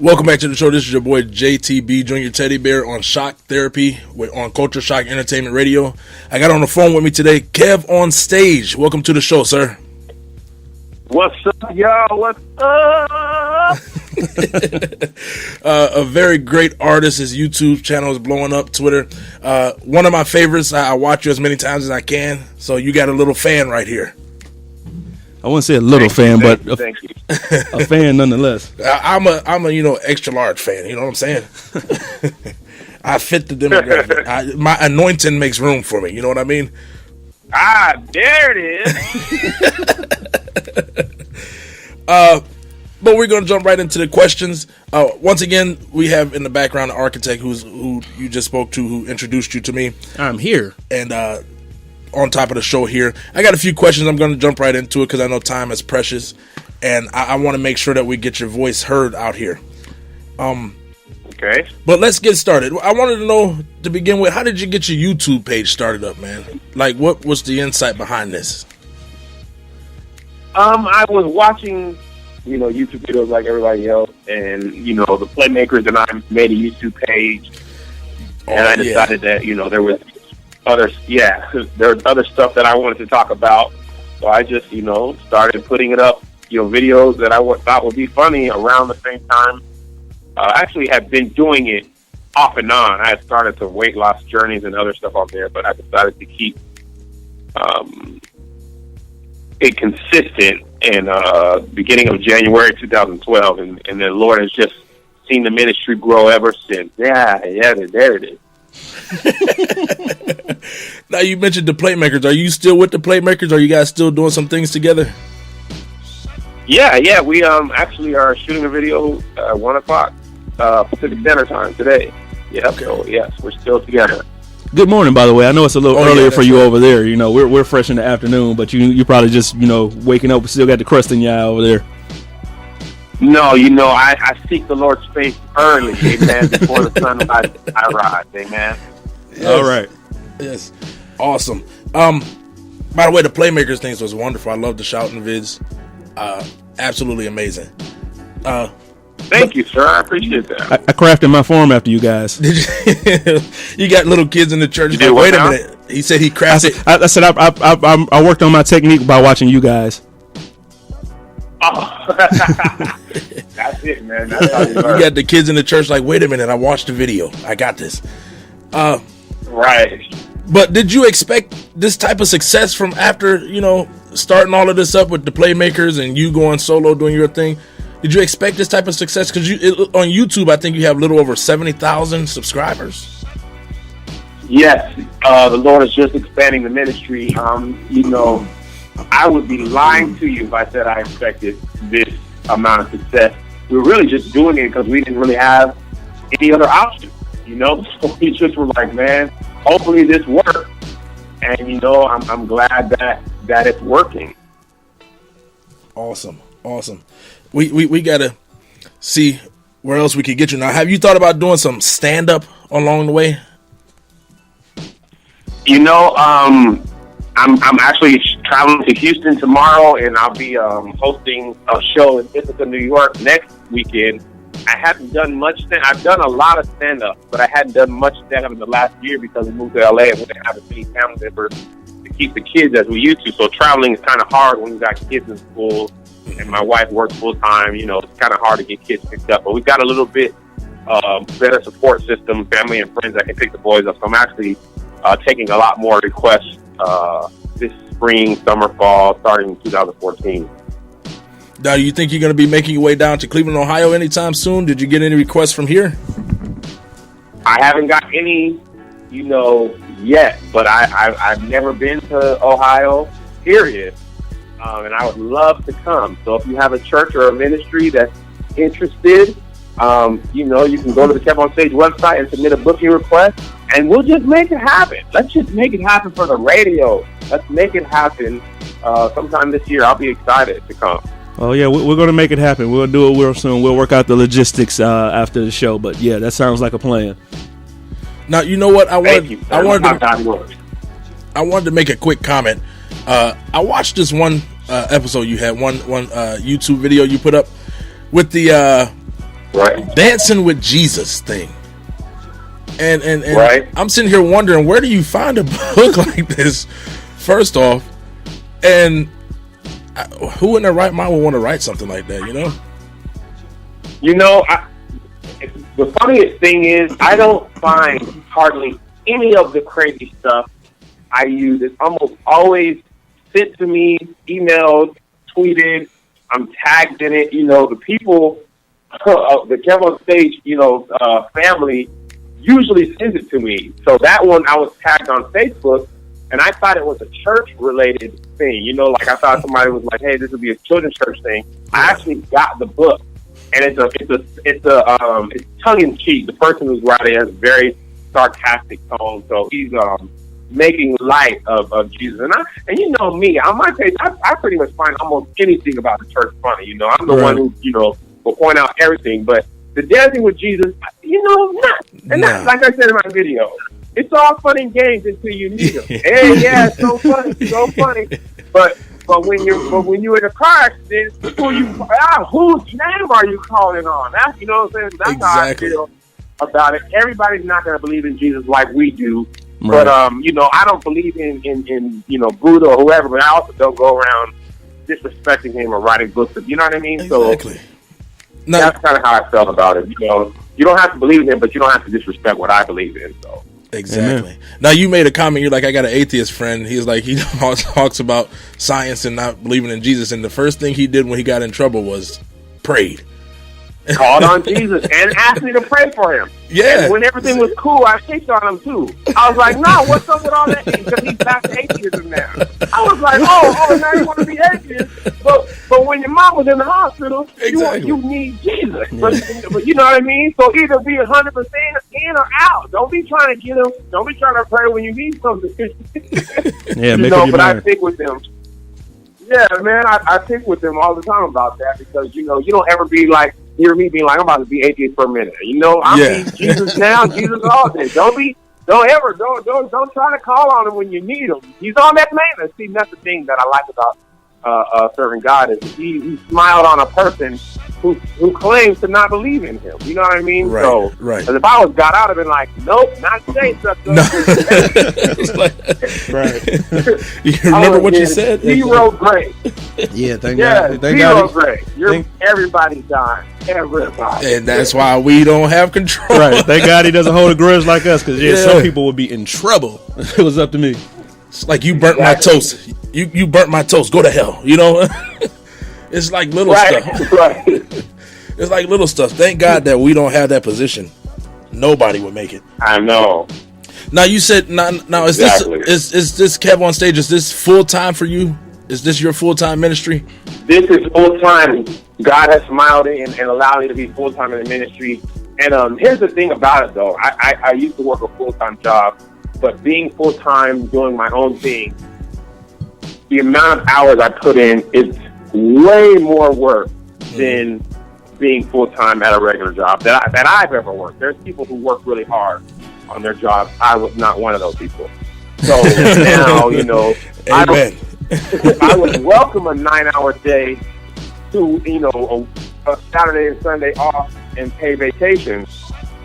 Welcome back to the show. This is your boy JTB, Junior Teddy Bear, on Shock Therapy on Culture Shock Entertainment Radio. I got on the phone with me today, Kev On Stage. Welcome to the show, sir. What's up, y'all? What's up? A very great artist. His YouTube channel is blowing up. Twitter. One of my favorites. I watch you as many times as I can. So you got a little fan right here. I wouldn't say a little fan, but a fan nonetheless. I'm a extra large fan. You know what I'm saying? I fit the demographic. My anointing makes room for me. You know what I mean? Ah, there it is. But we're going to jump right into the questions. Once again, we have in the background the architect who you just spoke to, who introduced you to me. I'm here. And on top of the show here, I got a few questions. I'm going to jump right into it because I know time is precious. And I want to make sure that we get your voice heard out here. Okay. But let's get started. I wanted to know, to begin with, how did you get your YouTube page started up, man? Like, what was the insight behind this? I was watching, YouTube videos like everybody else, and, the Playmakers and I made a YouTube page, and I decided that, there was there was other stuff that I wanted to talk about, so I just, started putting it up, videos that I thought would be funny around the same time. I actually have been doing it off and on. I had started some weight loss journeys and other stuff on there, but I decided to keep it consistent in beginning of January 2012, and the Lord has just seen the ministry grow ever since. Yeah, there it is. Now, you mentioned the Playmakers. Are you still with the Playmakers? Are you guys still doing some things together? Yeah. We actually are shooting a video at 1 o'clock Pacific Standard Time today. Yeah, okay. So yes, we're still together. Good morning, by the way. I know it's a little earlier for you over there. We're fresh in the afternoon, but you probably just waking up. Still got the crust in your eye over there. No, I seek the Lord's face early, amen, before the sun I rise, amen. Yes. All right. Yes. Awesome. By the way, the Playmakers things was wonderful. I love the shouting vids. Absolutely amazing. Thank you, sir. I appreciate that. I crafted my form after you guys. You got little kids in the church. Like, wait a minute. He said he crafted. I said I worked on my technique by watching you guys. Oh. That's it, man. That's how you learn. You got the kids in the church like, wait a minute, I watched the video. I got this. Right. But did you expect this type of success from after, starting all of this up with the Playmakers and you going solo doing your thing? Did you expect this type of success? Because on YouTube, I think you have a little over 70,000 subscribers. Yes. The Lord is just expanding the ministry. I would be lying to you if I said I expected this amount of success. We were really just doing it because we didn't really have any other option, So we just were like, man, hopefully this works. And, I'm glad that it's working. Awesome. We got to see where else we could get you. Now, have you thought about doing some stand-up along the way? I'm actually traveling to Houston tomorrow, and I'll be hosting a show in Ithaca, New York next weekend. I haven't done much. I've done a lot of stand-up, but I hadn't done much stand-up in the last year because we moved to LA and we didn't have as many family members to keep the kids as we used to. So traveling is kind of hard when you got kids in school, and my wife works full-time. It's kind of hard to get kids picked up. But we've got a little bit better support system, family and friends that can pick the boys up. So I'm actually taking a lot more requests this spring, summer, fall, starting in 2014. Now, you think you're going to be making your way down to Cleveland, Ohio anytime soon? Did you get any requests from here? I haven't got any, yet, but I've never been to Ohio, period. And I would love to come. So if you have a church or a ministry that's interested, you can go to the Kev On Stage website and submit a booking request, and we'll just make it happen. Let's just make it happen for the radio. Let's make it happen sometime this year. I'll be excited to come. Oh, yeah, we're going to make it happen. We'll do it real soon. We'll work out the logistics after the show. But, yeah, that sounds like a plan. Now, you know what? I wanted to make a quick comment. I watched this one episode you had, one YouTube video you put up with the Right. Dancing with Jesus thing. And Right. I'm sitting here wondering, where do you find a book like this? First off, and who in their right mind would want to write something like that? The funniest thing is I don't find hardly any of the crazy stuff I use. It's almost always sent to me, emailed, tweeted. I'm tagged in it. The people, the Kev On Stage, family usually sends it to me. So that one I was tagged on Facebook, and I thought it was a church-related thing. Like I thought somebody was like, "Hey, this would be a children's church thing." I actually got the book, and it's tongue in cheek. The person who's writing has a very sarcastic tone, so he's making light of Jesus. And you know me, on my page, I pretty much find almost anything about the church funny. I'm the one who will point out everything, but the dancing with Jesus, not. And that's like I said in my video. It's all fun and games until you need them. Hey, yeah, it's so funny. But when you're in a car accident, whose name are you calling on? That's what I'm saying. That's how I feel about it. Everybody's not going to believe in Jesus like we do. Right. But I don't believe in Buddha or whoever. But I also don't go around disrespecting him or writing books. You know what I mean? Exactly. So that's kind of how I felt about it. You don't have to believe in him, but you don't have to disrespect what I believe in. So. Exactly. Amen. Now you made a comment. You're like, I got an atheist friend. He's like, he talks about science and not believing in Jesus. And the first thing he did when he got in trouble was prayed. Called on Jesus and asked me to pray for him. Yeah. And when everything was cool, I picked on him too. I was like, "No, what's up with all that?" Because he's back to atheism now. I was like, "Oh, now you want to be atheist?" But when your mom was in the hospital, you need Jesus. Yeah. But you know what I mean. So either be 100% in or out. Don't be trying to get him. Don't be trying to pray when you need something. Yeah, but I think with them. Yeah, man, I think with them all the time about that because you don't ever be like. Hear me being like, I'm about to be atheist for a minute. I need Jesus now, Jesus all day. Don't try to call on him when you need him. He's on that maintenance. See, that's the thing that I like about serving God is he smiled on a person who claims to not believe in him. You know what I mean? Right, so, right. If I was God, I'd have been like, nope, not today, sucker. No. Right. You remember what you said? Zero grace. Yeah, thank God. Thank zero God. grace. Everybody's dying. Everybody. And that's why we don't have control. Right. Thank God he doesn't hold a grudge like us because some people would be in trouble if it was up to me. It's like you burnt my toast. You burnt my toast. Go to hell. It's like little stuff. Right. It's like little stuff. Thank God that we don't have that position. Nobody would make it. I know. Now you said now is exactly. Is this Kev On Stage? Is this full time for you? Is this your full time ministry? This is full time. God has smiled and allowed me to be full time in the ministry. And here's the thing about it though. I used to work a full time job, but being full time doing my own thing, the amount of hours I put in is way more work than being full time at a regular job that I've ever worked. There's people who work really hard on their jobs. I was not one of those people. So now, I would welcome a 9-hour day to, a Saturday and Sunday off and pay vacation.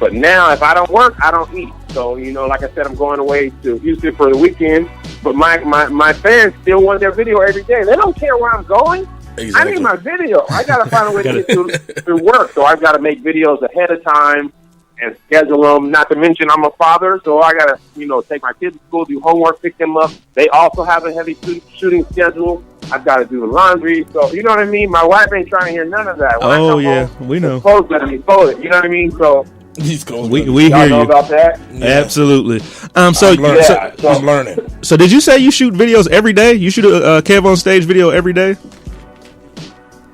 But now if I don't work, I don't eat. So, like I said, I'm going away to Houston for the weekend. But my fans still want their video every day. They don't care where I'm going. Exactly. I need my video. I got to find a way to get to work. So I've got to make videos ahead of time and schedule them. Not to mention I'm a father, so I got to, take my kids to school, do homework, pick them up. They also have a heavy shooting schedule. I've got to do the laundry. So, you know what I mean? My wife ain't trying to hear none of that. When we know. Clothes got to be folded. You know what I mean? So we hear you about that. Yeah. Absolutely. I'm learning. So did you say you shoot videos every day? You shoot a Kev On Stage video every day?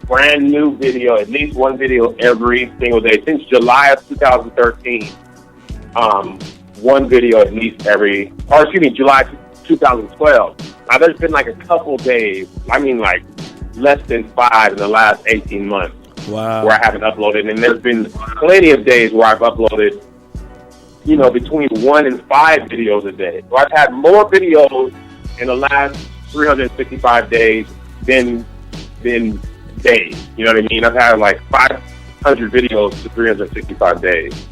Brand new video, at least one video every single day since July of 2013. One video at least July 2012. Now there's been like a couple days, like less than 5 in the last 18 months. Wow. Where I haven't uploaded, and there's been plenty of days where I've uploaded, between 1 and 5 videos a day. So I've had more videos in the last 365 days than days. You know what I mean? I've had like 100 videos to 365 days.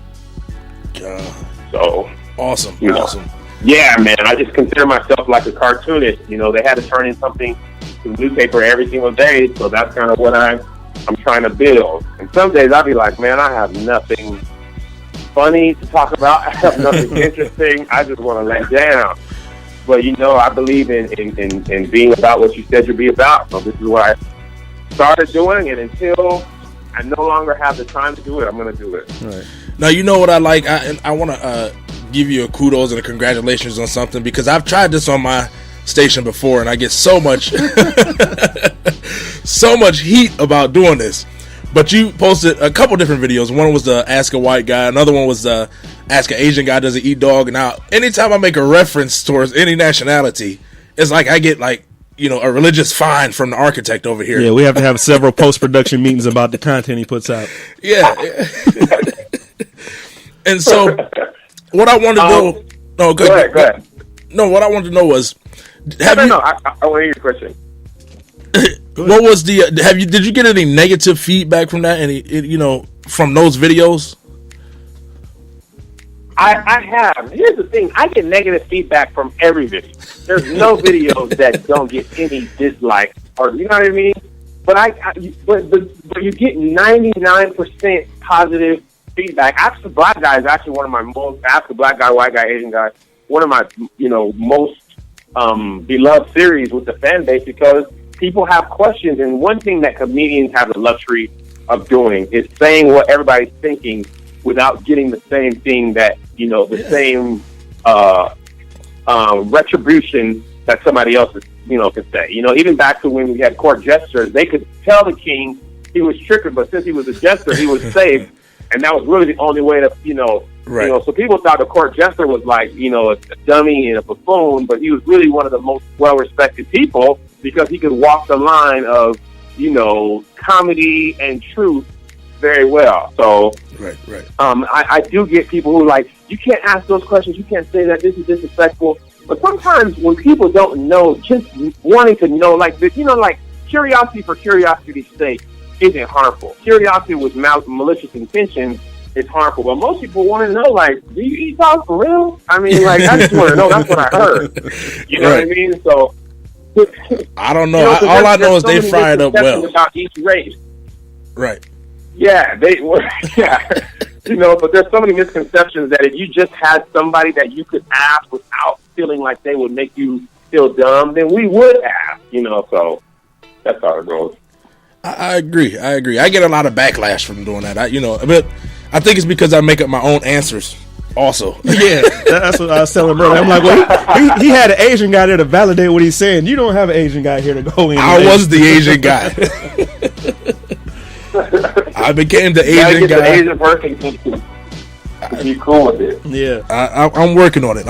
God. So Awesome. You know. Awesome. Yeah, man. I just consider myself like a cartoonist. You know, they had to turn in something to the newspaper every single day, so that's kind of what I'm trying to build. And some days I'll be like, man, I have nothing funny to talk about. I have nothing interesting. I just want to let down. But, you know, I believe in being about what you said you'd be about. So this is what I started doing, and until I no longer have the time to do it, I'm going to do it. Right. Now, you know what I like? I want to give you a kudos and a congratulations on something, because I've tried this on my station before, and I get so much so much heat about doing this. But you posted a couple different videos. One was the Ask a White Guy. Another one was the Ask an Asian Guy Does He Eat Dog. Now, anytime I make a reference towards any nationality, it's like I get like, you know, a religious fine from the architect over here. Yeah, we have to have several post-production meetings about the content he puts out. Yeah. And so, what I wanted to know... No, go ahead. No, what I wanted to know was... I want to hear your question. What was the... Did you get any negative feedback from that? Any, you know, from those videos? I have. Here's the thing. I get negative feedback from every video. There's no videos that don't get any dislikes, or you know what I mean. But but you get 99% positive feedback. Ask the Black Guy is actually one of my most. Ask the Black Guy, White Guy, Asian Guy. One of my most beloved series with the fan base, because people have questions, and one thing that comedians have the luxury of doing is saying what everybody's thinking without getting the same thing that, you know, the same retribution that somebody else is, you know, could say. You know, even back to when we had court jesters, they could tell the king he was tricking, but since he was a jester, he was safe, and that was really the only way to, you know, right. You know. So people thought the court jester was like, you know, a dummy and a buffoon, but he was really one of the most well-respected people because he could walk the line of, you know, comedy and truth very well. So right. I do get people who are like, you can't ask those questions, you can't say that, this is disrespectful. But sometimes when people don't know, just wanting to know, like this, you know, like curiosity for curiosity's sake isn't harmful. Curiosity with malicious intentions is harmful. But most people want to know, like, do you eat dog for real? I mean, like, I just want to know. That's what I heard. You know what I mean? So I don't know. You know, all I know is they fry it up well. About each race. Right. Yeah, you know, but there's so many misconceptions that if you just had somebody that you could ask without feeling like they would make you feel dumb, then we would ask, you know, so that's how it goes. I agree. I get a lot of backlash from doing that. But I think it's because I make up my own answers also. Yeah, that's what I was telling brother. I'm like, well, he had an Asian guy there to validate what he's saying. You don't have an Asian guy here to go in. I was the Asian guy. I became the Asian guy. The Asian person to be cool with it. Yeah, I'm working on it.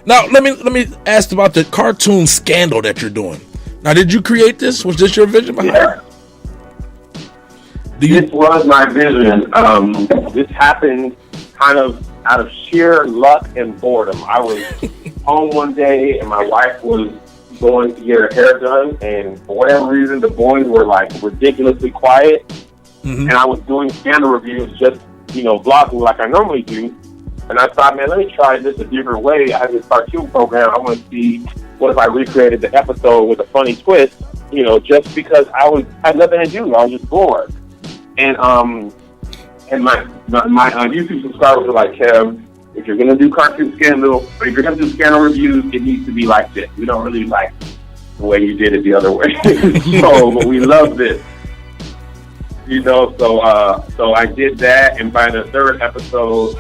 Now let me ask about the cartoon scandal that you're doing. Now, did you create this? Was this your vision behind it? This was my vision. This happened kind of out of sheer luck and boredom. I was home one day and my wife was going to get her hair done, and for whatever reason the boys were like ridiculously quiet. And I was doing scandal reviews, just, you know, vlogging like I normally do, and I thought, man, let me try this a different way. I have this cartoon program. I want to see what if I recreated the episode with a funny twist, you know, just because I had nothing to do. I was just bored. And my YouTube subscribers were like, Kev, if you're gonna do cartoon scandal, or if you're gonna do scandal reviews, it needs to be like this. We don't really like the way you did it the other way. But we love this. You know, so I did that, and by the third episode,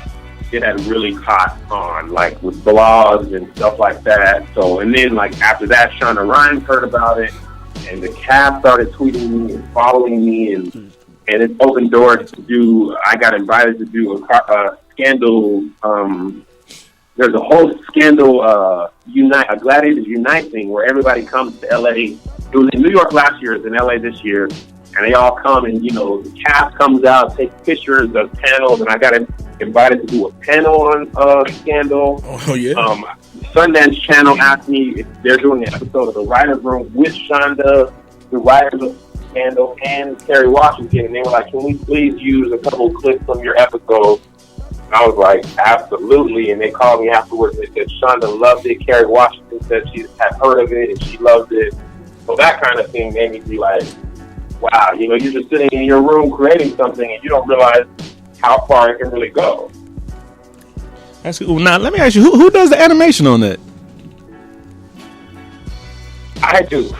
it had really caught on, like with blogs and stuff like that. So, and then like after that, Shonda Rhimes heard about it, and the cast started tweeting me and following me, and it opened doors to do. I got invited to do a scandal. There's a whole scandal a Gladiators Unite thing where everybody comes to LA. It was in New York last year, it's in LA this year. And they all come, and, you know, the cast comes out, takes pictures, does panels, and I got invited to do a panel on Scandal. Oh, yeah. Sundance Channel asked me if they're doing an episode of The Writer's Room with Shonda. The writers Scandal and Kerry Washington, and they were like, "Can we please use a couple clips from your episode?" And I was like, "Absolutely!" And they called me afterwards and they said, "Shonda loved it. Kerry Washington said she had heard of it and she loved it." So that kind of thing made me be like, "Wow, you're just sitting in your room creating something and you don't realize how far it can really go." That's cool. Now, let me ask you, who does the animation on that? I do.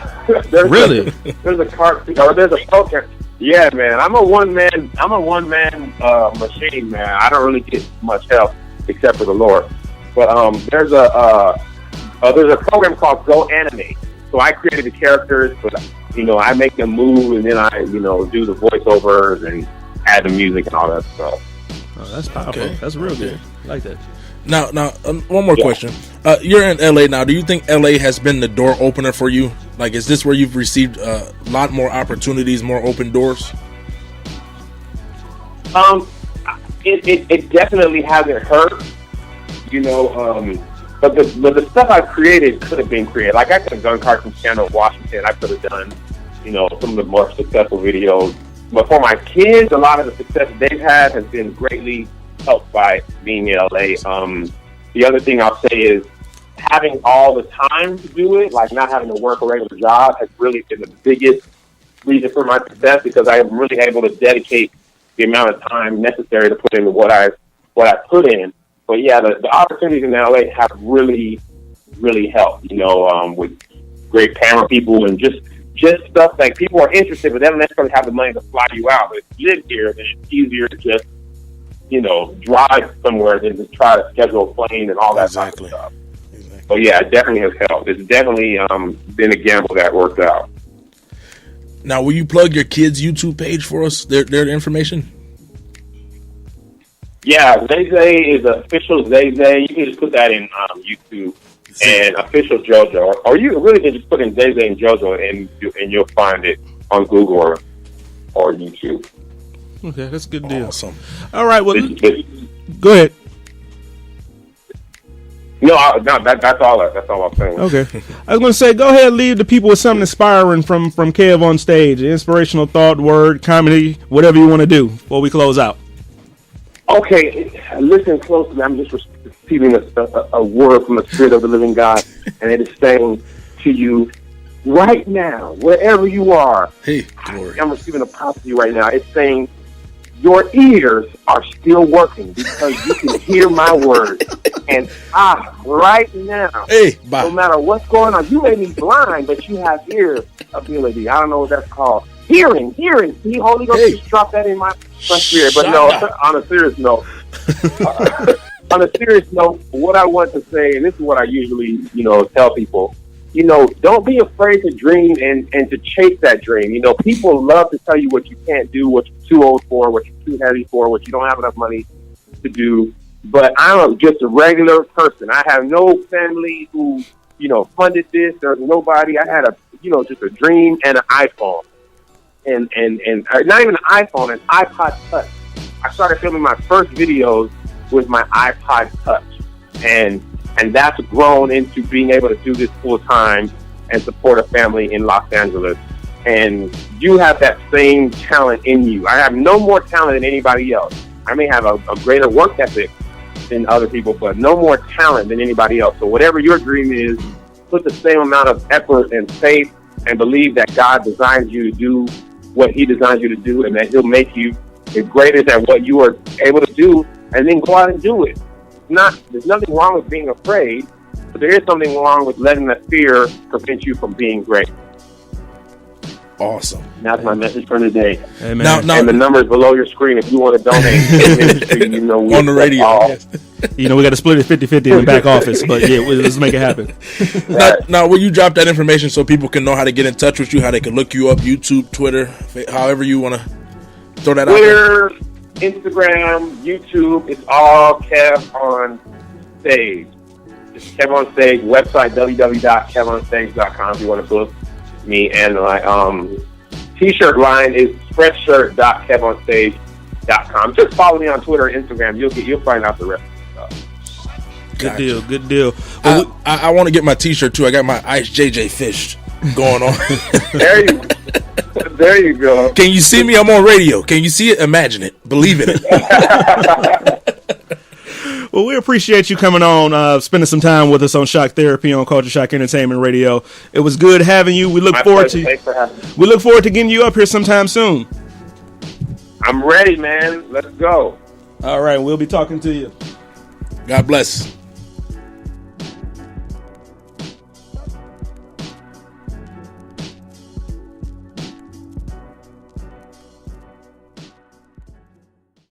Really? There's a cartoon, or there's a poker. Yeah, man. I'm a one man machine, man. I don't really get much help except for the Lord. But there's a program called Go Animate. So I created the characters, but I make them move, and then I do the voiceovers and add the music and all that stuff. Oh, that's powerful. Okay. That's real good. I like that. Now, one more question. You're in LA now. Do you think LA has been the door opener for you? Like, is this where you've received a lot more opportunities, more open doors? It definitely hasn't hurt, but the stuff I've created could have been created. Like, I could have done Cartoon Channel Washington. I could have done, some of the more successful videos. But for my kids, a lot of the success they've had has been greatly helped by being in LA. The other thing I'll say is having all the time to do it, like not having to work a regular job, has really been the biggest reason for my success, because I am really able to dedicate the amount of time necessary to put into what I put in. But yeah, the opportunities in LA have really, really helped. With great camera people and just stuff like people are interested, but they don't necessarily have the money to fly you out. But if you live here, then it's easier to just drive somewhere than to try to schedule a plane and all that type of stuff. Exactly. So yeah, it definitely has helped. It's definitely been a gamble that worked out. Now, will you plug your kids' YouTube page for us? Their information? Yeah, Zay Zay is official Zay Zay. You can just put that in YouTube. And official JoJo, or you really can just put in Zay Zay and JoJo, and you'll find it on Google or YouTube. Okay, that's a good deal. Awesome. All right, well, go ahead. No, that's all I'm saying. Okay, I was going to say, go ahead and leave the people with something inspiring from Kev On Stage. Inspirational thought, word, comedy, whatever you want to do before we close out. Okay, listen closely. I'm just receiving a word from the Spirit of the living God, and it is saying to you right now, wherever you are, hey, glory. I'm receiving a prophecy right now. It's saying your ears are still working because you can hear my word. And right now, no matter what's going on, you may be blind, but you have ear ability. I don't know what that's called. Hearing. See, Holy Ghost just dropped that in my spirit. But no, on a serious note, what I want to say, and this is what I usually, tell people, don't be afraid to dream and to chase that dream. People love to tell you what you can't do, what you're too old for, what you're too heavy for, what you don't have enough money to do. But I'm just a regular person. I have no family who, funded this. There's nobody. I had just a dream and an iPhone. And not even an iPhone, an iPod Touch. I started filming my first videos with my iPod Touch, and that's grown into being able to do this full time and support a family in Los Angeles. And you have that same talent in you. I have no more talent than anybody else. I may have a greater work ethic than other people, but no more talent than anybody else. So whatever your dream is, put the same amount of effort and faith, and believe that God designed you to do what He designed you to do, and that He'll make you as great at what you are able to do, and then go out and do it. There's nothing wrong with being afraid, but there is something wrong with letting that fear prevent you from being great. Awesome. And that's my message for today. Amen. Now, and the number is below your screen if you want to donate to the ministry. On the radio. Yes. We got to split it 50-50 in the back office, but yeah, let's make it happen. Now, will you drop that information so people can know how to get in touch with you, how they can look you up, YouTube, Twitter, however you want to throw that Twitter, out there? Instagram, YouTube, it's all Kev On Stage. It's Kev On Stage, website www.kevonstage.com if you want to book me, and my t-shirt line is spreadshirt.kevonstage.com. Just follow me on Twitter and Instagram. You'll find out the rest of the stuff. Good deal. Well, I want to get my t-shirt too. I got my Ice JJ Fish going on. There you go. There you go. Can you see me? I'm on radio. Can you see it? Imagine it. Believe in it. Well, we appreciate you coming on, spending some time with us on Shock Therapy on Culture Shock Entertainment Radio. It was good having you. We look forward to getting you up here sometime soon. I'm ready, man. Let's go. All right, we'll be talking to you. God bless.